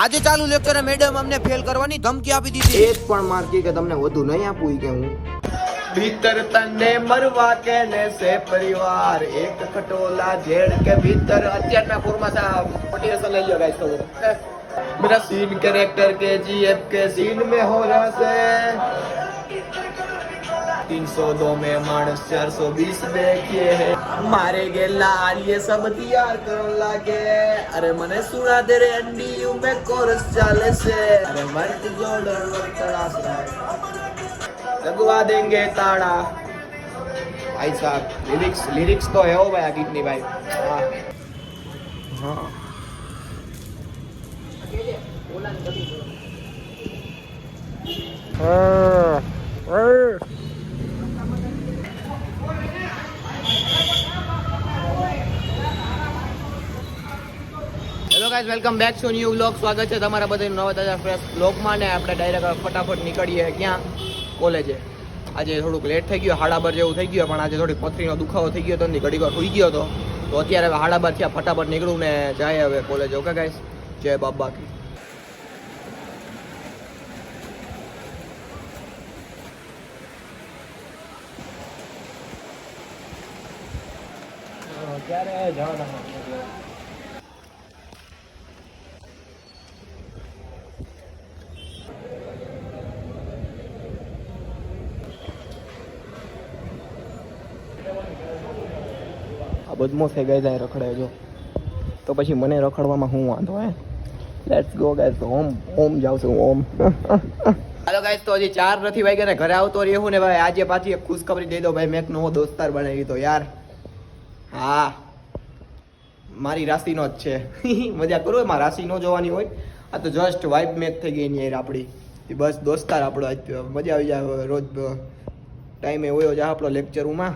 આજે ચાલુ લેક્ચરે મેડમ અમને ફેલ કરવાની ધમકી આપી દીધી. એક પણ માર્ક કે તમને વધુ નહીં આપું કે હું ભીતર તને મરવા કે ને સે પરિવાર એક ખટોલા જેડ કે ભીતર. અત્યારના પૂરમાં સાહેબ મોટિવેશન લઈ લો ગાઈસ. તો मेरा सीन कैरेक्टर के जीएफ के सीन में हो रहा से 302 में मानस 420 देखिए है मारे गे लार ये सब तैयार कर लागे. अरे मने सुना दे रे एनडीयू में कोरस चाले से. अरे मर्द जोड़र तड़ास लगवा देंगे ताड़ा. भाई साहब लिरिक्स तो है हो भाई आ गीत नहीं भाई. हाँ hello guys, welcome back to new vlog. સ્વાગત છે તમારા બધાનું નવા તાજા ફ્રેશ વ્લોગમાં. ને આપણે ડાયરેક્ટ ફટાફટ નીકળીએ ક્યાં? કોલેજે. આજે થોડુંક લેટ થઈ ગયું, 12:30 જેવું થઈ ગયું, પણ આજે થોડી પથરીનો દુખાવો થઈ ગયો હતો ને ઘડીક વાર સુઈ ગયો હતો. તો અત્યારે હવે 12:30 થયા, ફટાફટ નીકળું ને જાય હવે કોલેજ. ઓકે ગાઈઝ, જય બાબા કી. ક્યારે જવાના? આ બદમો થઈ ગઈ જાય રખડે જો, તો પછી મને રખડવામાં શું વાંધો હે? Let's go guys. ઓમ જાવ છું ઓમ. હાલો ગાઈસ, તો હજી 4 નથી વાગ્યા ને ઘરે આવતો રહેવું ને ભાઈ. આજે પાછી એક ખુશખબરી દઈ દો ભાઈ, મેં એક નવો દોસ્તાર બનાવી તો યાર. હા, મારી રાશિનો જ છે. મજા કરું એમાં, રાશિ નો જોવાની હોય. આ તો જસ્ટ વાઇબ મેચ થઈ ગઈ એની યાર આપણી. બસ દોસ્તાર આપણો આજ મજા આવી જાય. રોજ ટાઈમે હોય જ આપણો લેક્ચરમાં.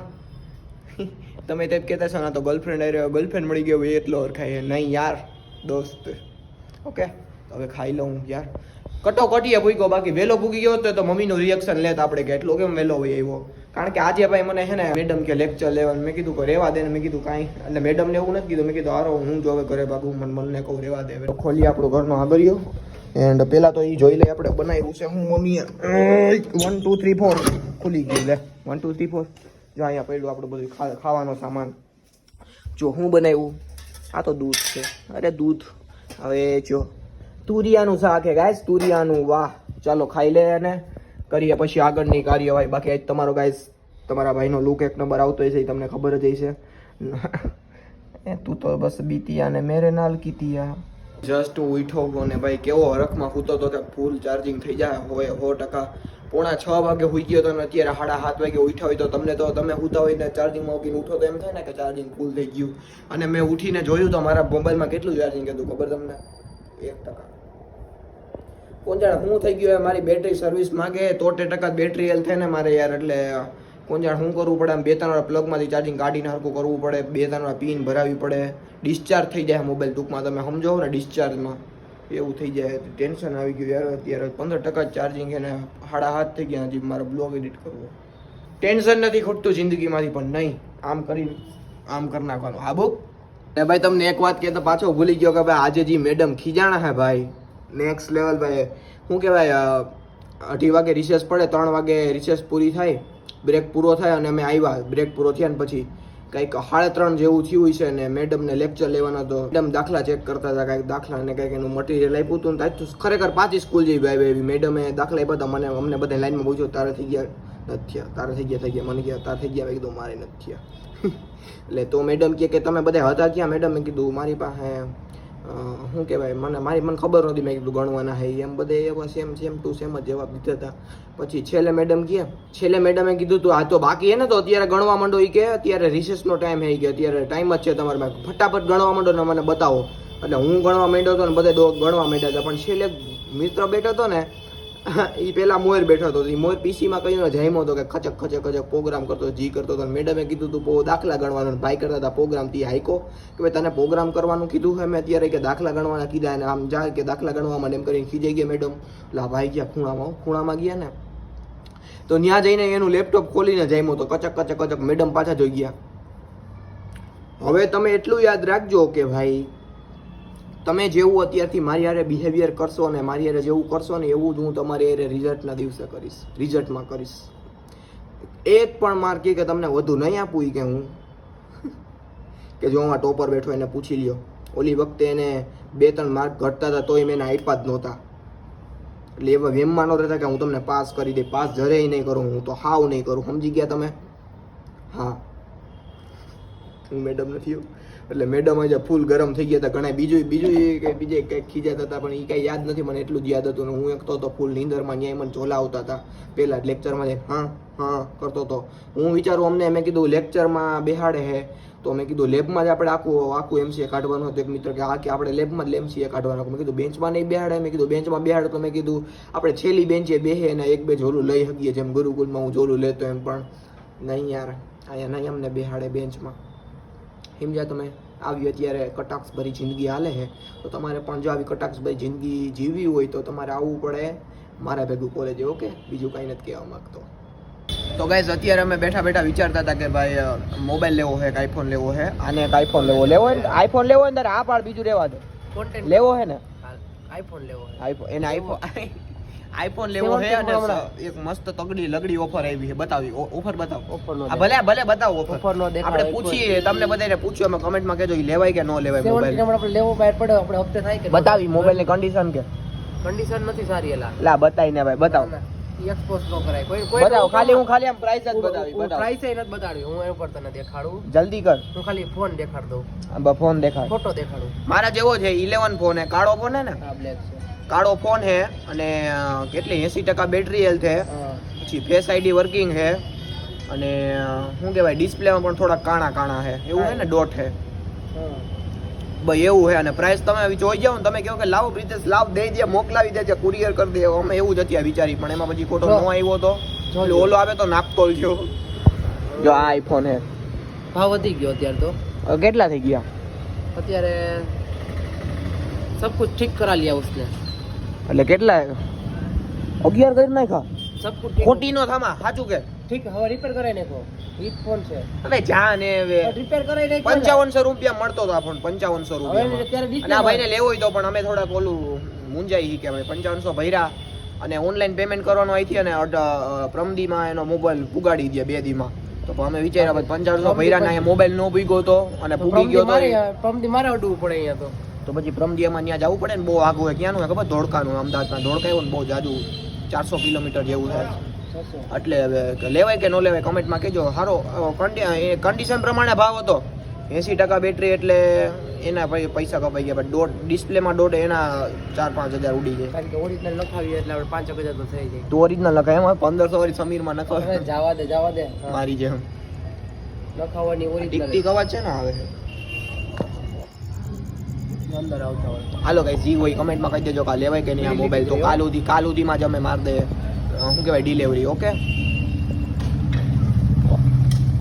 તમે તેમ કહેતા છો ને તો ગર્લફ્રેન્ડ મળી ગયો હોય એટલો ઓળખાય નહીં યાર, દોસ્ત. ઓકે, હવે ખાઈ લઉં યાર. કટોકટીએ ભૂગ્યો, બાકી વહેલો ભૂગી ગયો હતો તો મમ્મીનું રિએક્શન લેત આપણે કે એટલો કેમ વહેલો હોય આવ્યો. કારણ કે આજે ભાઈ મને છે ને મેડમ કે લેક્ચર લેવાનું, મેં કીધું કે રહેવા દે ને. મેં કીધું કાંઈ, એટલે મેડમને એવું નથી કીધું. મેં કીધું હારો હું જો હવે ઘરે ભાગું, મને કહું રહેવા દે. ખોલી આપણો ઘરનો આગળિયો એન્ડ પહેલા તો એ જોઈ લઈએ આપણે બનાવ્યું છે હું. મમ્મીએ 1 2 3 4 ખુલી ગયું. લે 1 2 3 4 જો અહીંયા પડ્યું આપણું બધું ખાવાનો સામાન. જો હું બનાવ્યું, આ તો દૂધ છે. અરે દૂધ. હવે જો તુરિયાનું શાક હે ગાઈસ, તુરિયાનું. વાહ, ચાલો ખાઈ લે અને કરીએ પછી આગળની કાર્યવાહી. બાકી આજ તમારો ગાઈસ, તમારા ભાઈનો લુક એક નંબર આવતો હશે, તમને ખબર જ હશે. તું તો બસ બીતિયા ને મેરે નાલ કીતિયા. જસ્ટ હું ઉઠો ગયો ને ભાઈ કેવો હરખમાં સૂતો તો કે ફૂલ ચાર્જિંગ થઈ જાય હોય 100%. 5:45 વાગે સુઈ ગયો તો ને અત્યારે 7:30 વાગે ઉઠ્યા હોય તો તમને તો તમે સૂતા હોય ને ચાર્જિંગમાં મૂકીને ઉઠો તો એમ થાય ને કે ચાર્જિંગ ફૂલ થઈ ગયું. અને મેં ઉઠીને જોયું તો મારા મોબાઈલમાં કેટલું ચાર્જિંગ હતું ખબર તમને? 1%. કોણ જાણે શું થઈ ગયું? મારી બેટરી સર્વિસ માંગે 73% બેટરી હેલ થાય ને મારે યાર. એટલે કોણ જાણે શું કરવું પડે? 2-3 વાર પ્લગમાંથી ચાર્જિંગ કાઢીને હરખું કરવું પડે, 2-3 વાર પિન ભરાવી પડે, ડિસ્ચાર્જ થઈ જાય મોબાઈલ. ટૂંકમાં તમે સમજો ને, ડિસ્ચાર્જમાં એવું થઈ જાય. ટેન્શન આવી ગયું યાર. અત્યારે 15% ચાર્જિંગ છે ને 7:30 થઈ ગયા. હજી મારે બ્લોગ એડિટ કરવો. ટેન્શન નથી ખૂટતું જિંદગીમાંથી, પણ નહીં આમ કરીને આમ કરી નાખવાનું. હા બુક ને ભાઈ, તમને એક વાત કહેતો પાછો ભૂલી ગયો કે ભાઈ આજે જે મેડમ ખીજાણા હે ભાઈ, નેક્સ્ટ લેવલ ભાઈ. શું કહેવાય, 2:30 વાગે રિસેસ પડે, 3 વાગે રિસેસ પૂરી થાય, બ્રેક પૂરો થાય અને અમે આવ્યા. બ્રેક પૂરો થયા ને પછી કંઈક 3:30 જેવું થયું છે ને મેડમને લેક્ચર લેવાનો હતો. મેડમ દાખલા ચેક કરતા હતા, કાંઈક દાખલા ને કંઈક એનું મટીરિયલ આપ્યું હતું ને. ખરેખર પાછી સ્કૂલ જેવી ભાઈ એવી મેડમે દાખલા આપ્યા હતા. અમને બધા લાઈનમાં પૂછ્યું તારે થઈ ગયા નથી થયા, તારે થઈ ગયા. મને કહ્યા તારે થઈ ગયા. મેં કીધું મારે નથી થયા. એટલે તો મેડમ કહે કે તમે બધા હતા ક્યાં? મેડમ મેં કીધું મારી પાસે શું કહેવાય, મને ખબર નહોતી. મેં કીધું ગણવાના હે એમ બધે એવા સેમ ટુ સેમ જ જવાબ દીધા હતા. પછી છેલ્લે મેડમે કીધું તું આ તો બાકી હે ને તો અત્યારે ગણવા માંડો. એ કે અત્યારે રિસેસનો ટાઈમ હે કે અત્યારે ટાઈમ જ છે તમારે પાસે, ફટાફટ ગણવા માંડો ને મને બતાવો. એટલે હું ગણવા માંડ્યો હતો ને બધા ગણવા માંડ્યા હતા. પણ છેલ્લે મિત્ર બેઠો હતો ને, એ પેલા મોર બેઠો હતો. એ મોર પીસીમાં કહીને જામ્યો હતો કે ખચક પ્રોગ્રામ કરતો જી કરતો હતો. મેડમે કીધું તું બહુ દાખલા ગણવાનું. ભાઈ કરતા હતા પ્રોગ્રામ. તી હાઈકો કે ભાઈ તને પ્રોગ્રામ કરવાનું કીધું છે મેં અત્યારે, કે દાખલા ગણવાના કીધા. અને આમ જાય કે દાખલા ગણવામાં એમ કરીને ખીજાઈ ગયા મેડમ. એટલે ભાઈ ગયા ખૂણામાં ગયા ને તો ત્યાં જઈને એનું લેપટોપ ખોલીને જામ્યો તો કચક. મેડમ પાછા જોઈ ગયા. હવે તમે એટલું યાદ રાખજો કે ભાઈ તમે જેવું અત્યારથી મારી હારે બિહેવિયર કરશો ને મારી હારે જેવું કરશો ને એવું જ હું તમારી હારે રિઝલ્ટના દિવસે કરીશ, રિઝલ્ટમાં કરીશ. એક પણ માર્ક કે તમને વધુ નહીં આપું કે હું કે જો આમાં ટોપર બેઠો એને પૂછી લ્યો. ઓલી વખતે એને 2-3 માર્ક ઘટતા હતા તોય મેં એને આપ્યા જ નહોતા. એટલે એવા વેમમાં ન રહેતા કે હું તમને પાસ કરી દઈ. પાસ જરાય નહીં કરું, હું તો હાવ નહીં કરું. સમજી ગયા તમે? હા, હું મેડમ નથી. એટલે મેડમ આજે ફૂલ ગરમ થઈ ગયા હતા. ઘણા બીજે કંઈક ખીજાતા હતા પણ એ કાંઈ યાદ નથી. મને એટલું જ યાદ હતું ને હું એકતો તો ફૂલ નીંદરમાં ન્યાય મને ઝોલા આવતા હતા. પહેલાં જ લેક્ચરમાં જઈને હા કરતો હતો. હું વિચારું અમને મેં કીધું લેક્ચરમાં બેહાડે હે તો મેં કીધું લેબમાં જ આપણે આખું એમસીએ કાઢવાનું હતું. એક મિત્ર કે હા કે આપણે લેબમાં જ એમસીએ કાઢવાનું. મેં કીધું બેન્ચમાં નહીં બેહાડે. મેં કીધું બેન્ચમાં બેહાડે તો મેં કીધું આપણે છેલ્લી બેન્ચે બેહે અને 1-2 ઝોલું લઈ શકીએ જેમ ગુરુકુલમાં હું ઝોલું લેતો એમ. પણ નહીં યાર, અહીંયા નહીં અમને બેહાડે બેન્ચમાં. સમજ્યા તમે? આવી અત્યારે કટાક્ષ ભરી જિંદગી હાલે છે તો તમારે પણ જો આવી કટાક્ષ ભરી જિંદગી જીવવી હોય તો તમારે આવવું પડે મારા ભેગું કોલેજે. ઓકે, બીજું કાંઈ નથી કહેવા માંગતો. તો ગાઈઝ અત્યારે અમે બેઠા વિચારતા હતા કે ભાઈ મોબાઈલ લેવો છે કે આઈફોન લેવો છે. આને એક આઈફોન લેવો હોય ને, આઈફોન લેવો હોય ને તારે આ પાડ બીજું રહેવા દે. લેવો છે ને આઈફોન લેવો છે. આઈફોન લેવો છે અને એક મસ્ત તગડી લગડી ઓફર આવી છે. બતાવી ઓફર બતાવો. ભલે બતાવો ઓફર. આપણે પૂછીએ, તમને બધાને પૂછ્યું, અમે કમેન્ટમાં કહેજો કે લેવાય કે ન લેવાય મોબાઈલ. આપણે લેવો બહાર પડે આપણે હપ્તે થાય કે બતાવી મોબાઈલની કન્ડિશન કે કન્ડિશન નથી સારી. એલા બતાવીને ભાઈ બતાવો. એક્સપોઝ ન કરાય કોઈ બતાવો. ખાલી આમ પ્રાઇસ જ બતાવી. પ્રાઇસ એ નથી બતાડવી. હું એના પર તને દેખાડું. જલ્દી કર. હું ખાલી ફોન દેખાડ દઉં. ફોન દેખાડ. ફોટો દેખાડું. મારા જેવો છે 11 ફોન હે. કાળો ફોન હે ને? હા, બ્લેક છે. કાળો ફોન હે અને કેટલી 80% બેટરી હેલ્થ હે. પછી ફેસ આઈડી વર્કિંગ હે અને શું કહેવાય ડિસ્પ્લેમાં પણ થોડા કાણા હે. એવું હે ને ડોટ હે ભાઈ, એવું હે. અને પ્રાઇસ તમે જોઈ જાઓ ને તમે કહો કે લાવો પ્રિતેશ લાવ દઈ દે, મોકલાવી દેજે, કુરિયર કરી દે. અમે એવું જ અત્યારે વિચારી પણ એમાં પછી ખોટો ન આવ્યો તો ઓલો આવે તો નાખતો જો. જો આ આઈફોન હે. ભાવ વધી ગયો અત્યારે તો. કેટલા થઈ ગયા અત્યારે? સબ કુછ ઠીક કરા લિયા ઉસને. એટલે કેટલા 11 કરી નાખા. સબ કુછ ખોટી નો થામા સાચું કે ઠીક. હવે રિપેર કરાઈ નાખો. હિટ ફોન છે. હવે જા ને હવે રિપેર કરાઈ નાખો. 5500 રૂપિયા મળતો તો આ ફોન. 5500 રૂપિયા. અને આ ભાઈને લેવો હોય તો પણ અમે થોડાક ઓલું મુંજાઈ કે ભાઈ 5500 ભર્યા અને ઓનલાઈન પેમેન્ટ કરવાનું અહીંથી અને પ્રમદીમાં એનો મોબાઈલ પુગાડી દે 2 દીમાં. તો અમે વિચાર્યા ભાઈ 5500 ભર્યા ને મોબાઈલ નો ભૂગ્યો તો અને પૂગી ગયો તો પ્રમદી મારે અડવું પડે અહીંયા તો પછી પ્રમદીમાં ત્યાં જવું પડે ને. બહુ આગું હોય. ક્યાંનું ખબર? ધોળકાનું. અમદાવાદમાં ધોળકાયું ને બહુ જાજુ 400 કિલોમીટર જેવું થાય. એટલે હવે લેવાય કે ન લેવાય કમેન્ટમાં કહેજો. સારો કન્ડિશન પ્રમાણે ભાવ હતો. 80% બેટરી એટલે એના પૈસા કપાઈ ગયા. ડોટ ડિસ્પ્લેમાં ડોટ એના 4-5 હજાર ઉડી જાય. કારણ કે ઓરિજિનલ લખાવીએ એટલે આપણે 5-6 હજાર તો થઈ જાય. તો ઓરિજિનલ લખાય એમાં 1500 વાળી સમીરમાં નખાવે. જવા દે મારી જેમ લખાવવાની ઓરિજિનલ ટીક અવાજ છે ને આવે અંદર આવતા હોય. હાલો ગાઈસ, જી હોય કમેન્ટમાં કહી દેજો કે લેવાય કે નહીં આ મોબાઈલ. તો કાલ સુધીમાં જ અમે માર દે શું કહેવાય ડિલિવરી. ઓકે.